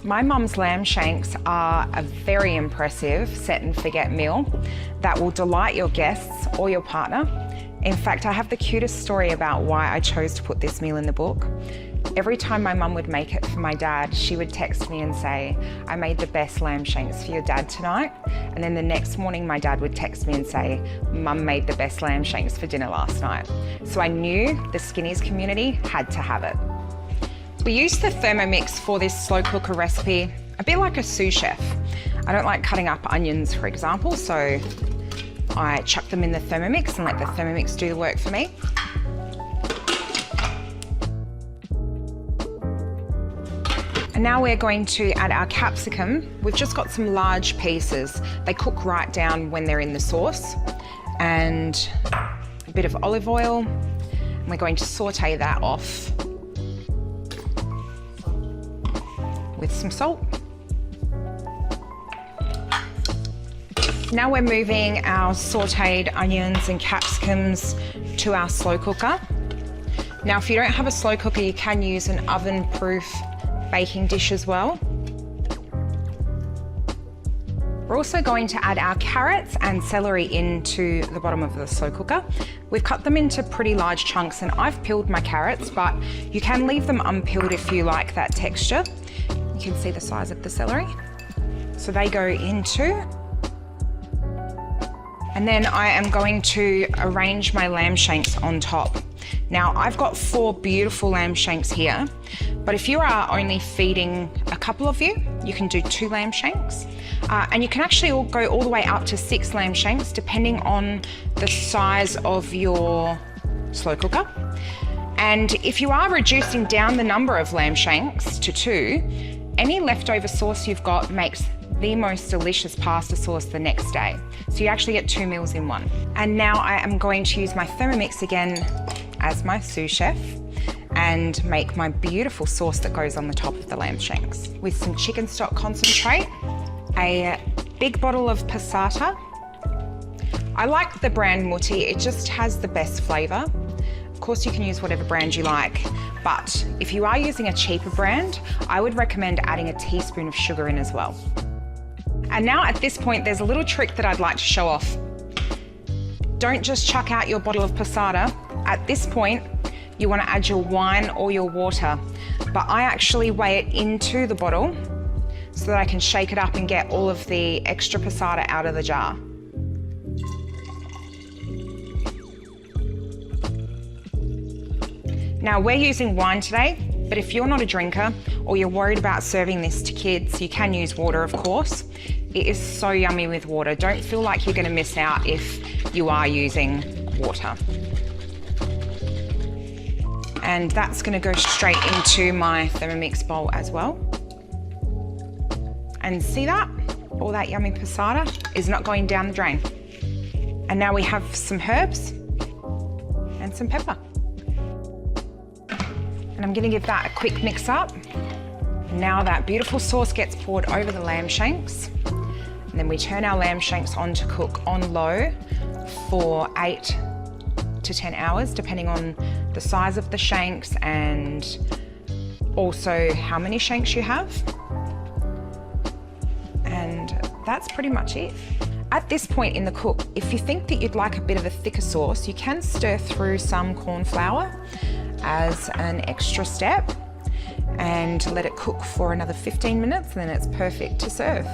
My mum's lamb shanks are a very impressive set and forget meal that will delight your guests or your partner. In fact, I have the cutest story about why I chose to put this meal in the book. Every time my mum would make it for my dad, she would text me and say, "I made the best lamb shanks for your dad tonight." And then the next morning, my dad would text me and say, "Mum made the best lamb shanks for dinner last night." So I knew the Skinnies community had to have it. We used the Thermomix for this slow cooker recipe, a bit like a sous chef. I don't like cutting up onions, for example, so I chuck them in the Thermomix and let the Thermomix do the work for me. And now we're going to add our capsicum. We've just got some large pieces. They cook right down when they're in the sauce. And a bit of olive oil. And we're going to saute that off with some salt. Now we're moving our sauteed onions and capsicums to our slow cooker. Now, if you don't have a slow cooker, you can use an oven-proof baking dish as well. We're also going to add our carrots and celery into the bottom of the slow cooker. We've cut them into pretty large chunks, and I've peeled my carrots, but you can leave them unpeeled if you like that texture. You can see the size of the celery. So they go into. And then I am going to arrange my lamb shanks on top. Now, I've got 4 beautiful lamb shanks here, but if you are only feeding a couple of you can do 2 lamb shanks. And you can actually go all the way up to 6 lamb shanks, depending on the size of your slow cooker. And if you are reducing down the number of lamb shanks to 2, any leftover sauce you've got makes the most delicious pasta sauce the next day. So you actually get 2 meals in one. And now I am going to use my Thermomix again as my sous chef and make my beautiful sauce that goes on the top of the lamb shanks with some chicken stock concentrate, a big bottle of passata. I like the brand Mutti, it just has the best flavour. Of course, you can use whatever brand you like, but if you are using a cheaper brand, I would recommend adding a teaspoon of sugar in as well. And now at this point, there's a little trick that I'd like to show off. Don't just chuck out your bottle of passata. At this point, you want to add your wine or your water, but I actually weigh it into the bottle so that I can shake it up and get all of the extra passata out of the jar. Now, we're using wine today, but if you're not a drinker or you're worried about serving this to kids, you can use water, of course. It is so yummy with water. Don't feel like you're going to miss out if you are using water. And that's going to go straight into my Thermomix bowl as well. And see that? All that yummy passata is not going down the drain. And now we have some herbs and some pepper. And I'm going to give that a quick mix up. Now that beautiful sauce gets poured over the lamb shanks. And then we turn our lamb shanks on to cook on low for 8 to 10 hours, depending on the size of the shanks and also how many shanks you have. And that's pretty much it. At this point in the cook, if you think that you'd like a bit of a thicker sauce, you can stir through some corn flour as an extra step and let it cook for another 15 minutes, and then it's perfect to serve.